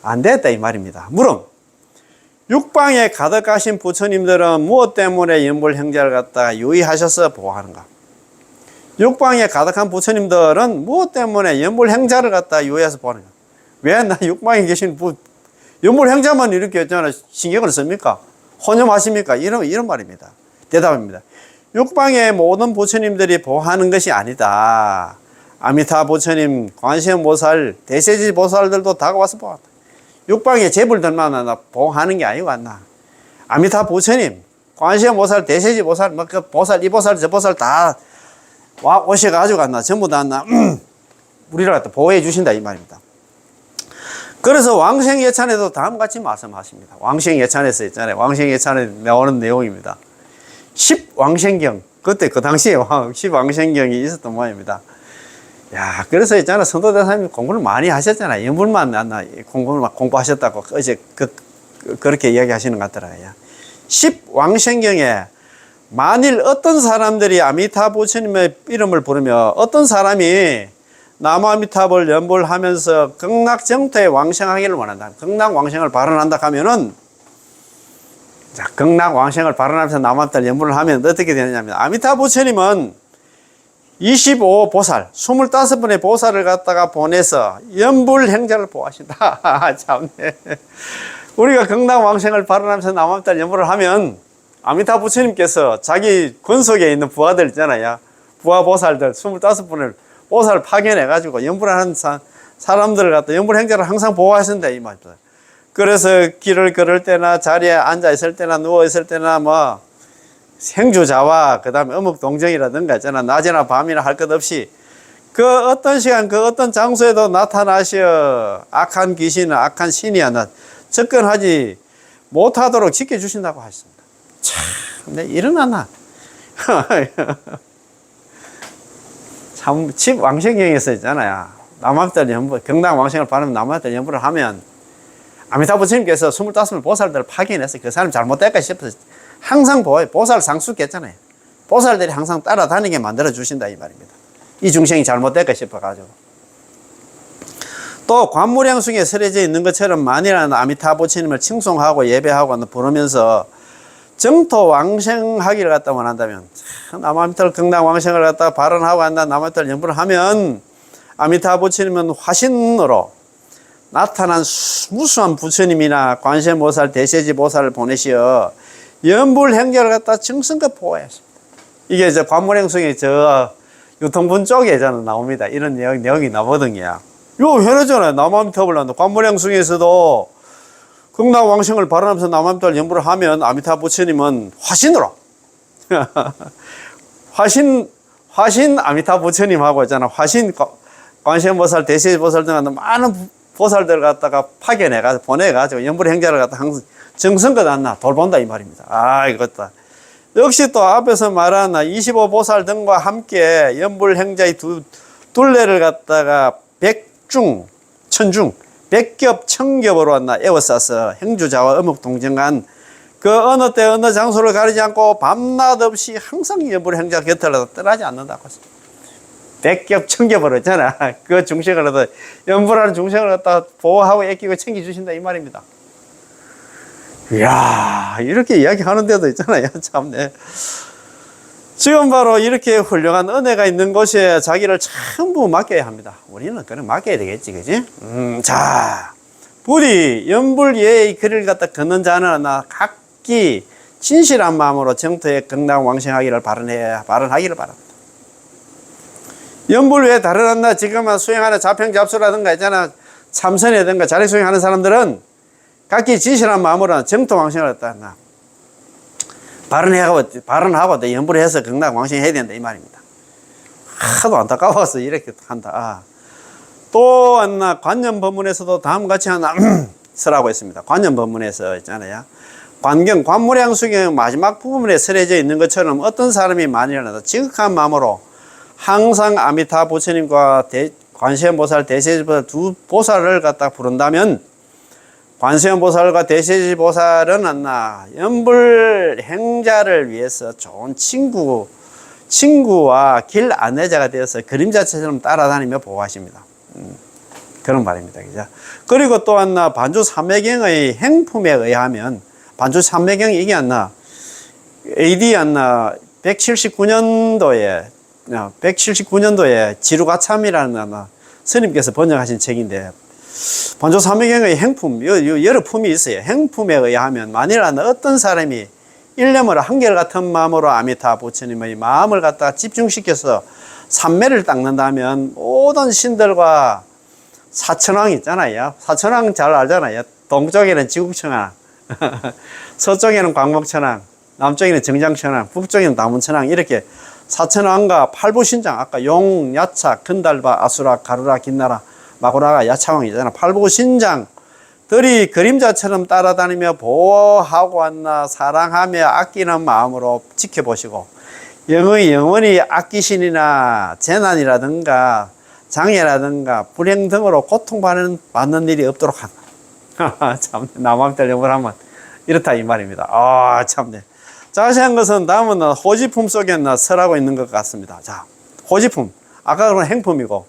안 됐다 이 말입니다. 물론 육방에 가득하신 부처님들은 무엇 때문에 연불행자를 갖다가 유의하셔서 보호하는가? 육방에 가득한 부처님들은 무엇 때문에 연불행자를 갖다가 유의해서 보호하는가? 왜 나 육방에 계신 연불행자만 이렇게 했잖아 신경을 씁니까? 혼념하십니까? 이런 말입니다. 대답입니다. 육방의 모든 부처님들이 보호하는 것이 아니다. 아미타 부처님, 관세음보살, 대세지보살들도 다가와서 보호한다. 육방의 재불들만 보호하는 게 아니고 않나. 아미타 부처님, 관세음보살, 대세지보살, 그 보살, 이 보살, 저 보살 다 오셔가지고 갔나 전부 다 우리를 갖다 보호해 주신다 이 말입니다. 그래서 왕생예찬에도 다음같이 말씀하십니다. 왕생예찬에서 있잖아요. 왕생예찬에 나오는 내용입니다. 10왕생경, 그때 그 당시에 10왕생경이 있었던 모양입니다. 야, 그래서 있잖아. 성도대사님이 공부를 많이 하셨잖아요. 연불만 공부하셨다고 어제 그렇게 이야기하시는 것 같더라고요. 10왕생경에 만일 어떤 사람들이 아미타 부처님의 이름을 부르며 어떤 사람이 나무아미타불 연불하면서 극락정토에 왕생하기를 원한다. 극락왕생을 발언한다 하면은 자, 극락왕생을 발언하면서 나무아미타불 연불을 하면 어떻게 되느냐면 아미타 부처님은 25보살, 25분의 보살을 갖다가 보내서 연불행자를 보호하신다. 참네. 우리가 극락왕생을 발언하면서 나무아미타불 연불을 하면 아미타 부처님께서 자기 권속에 있는 부하들 있잖아요. 부하 보살들 25분을 보살 파견해가지고 연불하는 사람들을 갖다 연불행자를 항상 보호하신다 이 말입니다. 그래서 길을 걸을 때나 자리에 앉아 있을 때나 누워 있을 때나 뭐 생주자와 그 다음에 어묵동정이라든가 있잖아. 낮이나 밤이나 할 것 없이 그 어떤 시간 그 어떤 장소에도 나타나셔 악한 귀신은 악한 신이 하나 접근하지 못하도록 지켜주신다고 하셨습니다. 참, 내 일어나나. 참, 집 왕생경에서 있잖아요. 남아미타 연불, 경당 왕생을 바르면 남아미타 연불을 하면 아미타 부처님께서 25 보살들을 파견해서 그 사람 잘못될까 싶어서 항상 보호해. 보살 상수겠잖아요. 보살들이 항상 따라다니게 만들어주신다 이 말입니다. 이 중생이 잘못될까 싶어가지고. 또 관무량숭에 설해져 있는 것처럼 만일은 아미타 부처님을 칭송하고 예배하고 부르면서 정토 왕생하기를 갖다 원한다면 남아미타 경당 왕생을 갖다 발언하고 한다 남아미타 연불을 하면 아미타 부처님은 화신으로 나타난 무수한 부처님이나 관세음보살, 대세지보살을 보내시어 연불행자를 갖다 정성껏 보호했습니다. 이게 이제 관무량숭의 저 유통분 쪽에 저는 나옵니다. 이런 내용이 나오거든요. 요 해놓잖아요. 남아미타불 한다. 관무량숭에서도 극락왕생을 발언하면서 남아미타불 연불을 하면 아미타 부처님은 화신으로 화신 아미타 부처님하고 있잖아. 화신 관세음보살, 대세보살 등 많은 보살들 갖다가 파견해가지고 보내가지고 연불행자를 갖다 항상 정성껏 안나 돌본다 이 말입니다. 아, 이것도 역시 또 앞에서 말한 25보살 등과 함께 연불행자의 둘레를 갖다가 백중, 천중, 백겹, 천겹으로 에워싸서 행주자와 어묵동정한 그 어느 때 어느 장소를 가리지 않고 밤낮 없이 항상 연불행자 곁을 떠나지 않는다고 했습니다. 백겹, 천겹으로 했잖아. 그 중생을 갖다 연불하는 중생을 갖다 보호하고 애끼고 챙겨주신다 이 말입니다. 이야, 이렇게 이야기하는 데도 있잖아요. 참네. 지금 바로 이렇게 훌륭한 은혜가 있는 곳에 자기를 전부 맡겨야 합니다. 우리는 그냥 맡겨야 되겠지, 그지? 자, 부디 연불예의 글을 갖다 걷는 자는 각기 진실한 마음으로 정토에 극락왕생하기를 발언하기를 바랍니다. 연불 외에 다른 지금 수행하는 자평잡수라든가 있잖아. 참선이라든가 자리 수행하는 사람들은 각기 진실한 마음으로 정토왕생을 했다. 발언하고 연불을 해서 극락왕생 해야 된다 이 말입니다. 하도 안타까워서 이렇게 한다. 또 관념법문에서도 다음같이 하나 설하고 있습니다. 관념법문에서 있잖아요. 관무량수경 마지막 부분에 설해져 있는 것처럼 어떤 사람이 만일이라도 지극한 마음으로 항상 아미타 부처님과 관세음보살, 대세지보살 두 보살을 갖다 부른다면 관세음보살과 대세지보살은 연불행자를 위해서 좋은 친구와 길 안내자가 되어서 그림자처럼 따라다니며 보호하십니다. 그런 말입니다. 그죠? 그리고 또 하나, 반주 삼매경의 행품에 의하면, 반주 삼매경이 이게 안나, AD 안나, 179년도에 지루가참이라는 하나, 스님께서 번역하신 책인데, 반주 삼매경의 행품, 여러 품이 있어요. 행품에 의하면, 만일 어떤 사람이 일념으로 한결같은 마음으로 아미타 부처님의 마음을 갖다가 집중시켜서 삼매를 닦는다면 모든 신들과 사천왕 있잖아요. 사천왕 잘 알잖아요. 동쪽에는 지국천왕, 서쪽에는 광목천왕, 남쪽에는 정장천왕, 북쪽에는 남운천왕, 이렇게 사천왕과 팔부신장, 아까 용, 야차, 근달바, 아수라, 가루라, 긴나라, 마구라가 야차왕이잖아. 팔부신장들이 그림자처럼 따라다니며 보호하고 왔나, 사랑하며 아끼는 마음으로 지켜보시고, 영원히 악귀신이나 재난이라든가 장애라든가 불행 등으로 고통받는 일이 없도록 한다. 참, 남한tel 영어를 하면 이렇다 이 말입니다. 참네. 자세한 것은 다음은 호지품 속에 설하고 있는 것 같습니다. 자, 호지품. 아까 그런 행품이고,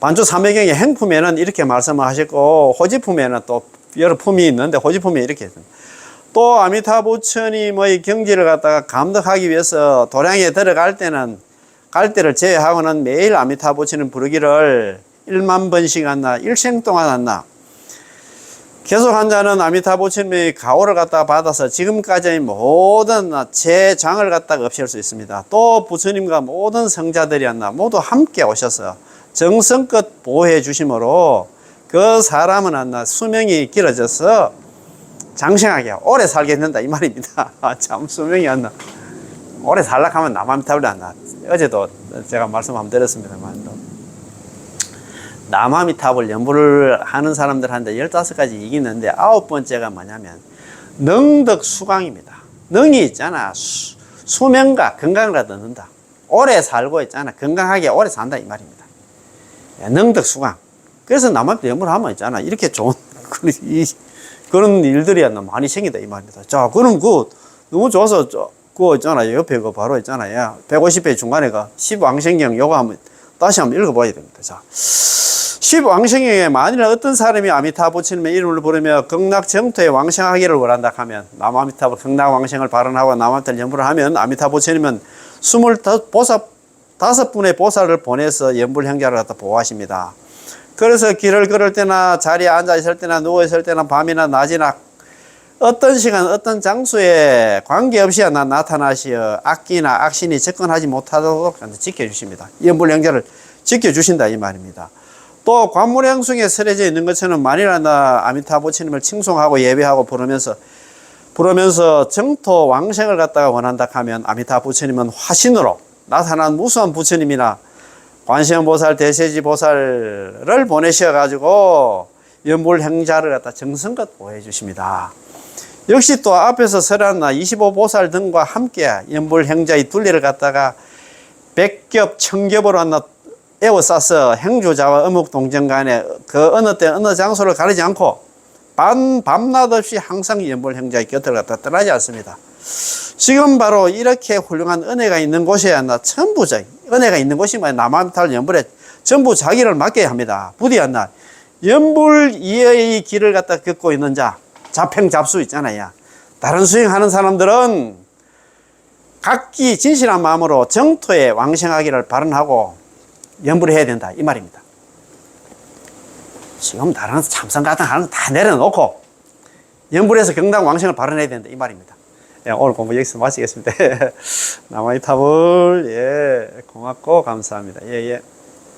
반주 삼매경의 행품에는 이렇게 말씀을 하셨고, 호지품에는 또 여러 품이 있는데, 호지품에 이렇게 했습니다. 또 아미타 부처님의 경지를 갖다가 감독하기 위해서 도량에 들어갈 때는, 갈 때를 제외하고는 매일 아미타 부처님 부르기를 1만 번씩 한다, 일생 동안 한다. 계속 한 자는 아미타 부처님의 가호를 갖다가 받아서 지금까지의 모든 재장을 갖다가 없앨 수 있습니다. 또 부처님과 모든 성자들이 한다, 모두 함께 오셔서 정성껏 보호해 주심으로 그 사람은 한다, 수명이 길어져서 장생하게 오래 살게 된다 이 말입니다. 참, 수명이 한다, 오래 살라고 하면 남아미타불이 한다. 어제도 제가 말씀 한번 드렸습니다만, 남아미타불 연불을 하는 사람들한테 15가지 이익이 있는데, 9번째가 뭐냐면 능덕수강입니다. 능이 있잖아, 수명과 건강을 얻는다. 오래 살고 있잖아, 건강하게 오래 산다 이 말입니다. 능덕수강. 그래서 남아미타 연불을 하면 있잖아, 이렇게 좋은 그런 일들이 많이 생긴다 이 말입니다. 자, 그럼 너무 좋아서 그거 있잖아요. 옆에 그 바로 있잖아요. 150회 중간에 그 10왕생경 요거 한번 다시 한번 읽어봐야 됩니다. 자, 10왕생경에 만일 어떤 사람이 아미타 부처님의 이름을 부르며 극락정토에 왕생하기를 원한다 하면, 남아미타불 극락왕생을 발언하고 남아미타를 연불을 하면 아미타 부처님은 25분의 보살을 보내서 연불행자를 갖다 보호하십니다. 그래서 길을 걸을 때나 자리에 앉아 있을 때나 누워 있을 때나 밤이나 낮이나 어떤 시간 어떤 장소에 관계없이 나타나시어 악기나 악신이 접근하지 못하도록 지켜주십니다. 연불행자를 지켜주신다 이 말입니다. 또 관물행숭에 설해져 있는 것처럼 만일 아미타 부처님을 칭송하고 예배하고 부르면서 정토 왕생을 갖다가 원한다 하면 아미타 부처님은 화신으로 나타난 무수한 부처님이나 관세음보살, 대세지보살을 보내셔 가지고 연불행자를 갖다 정성껏 보호해 주십니다. 역시 또 앞에서 설한 25보살 등과 함께 연불행자의 둘레를 갖다가 백겹, 천겹으로 에워싸서 행주자와 어묵동정 간에 그 어느 때 어느 장소를 가리지 않고 밤낮 없이 항상 연불행자의 곁을 갖다 떠나지 않습니다. 지금 바로 이렇게 훌륭한 은혜가 있는 곳에 전부 은혜가 있는 곳이 남아미타불 연불에 전부 자기를 맡겨야 합니다. 부디 연불 이의 길을 갖다 걷고 있는 자, 자평잡수 있잖아요. 다른 수행하는 사람들은 각기 진실한 마음으로 정토에 왕생하기를 발언하고 연불을 해야 된다 이 말입니다. 지금 다른 참선 같은 거 하는 거 다 내려놓고 연불에서 경당 왕생을 발언해야 된다 이 말입니다. 오늘 공부 여기서 마치겠습니다. 남아미타불, 고맙고 감사합니다.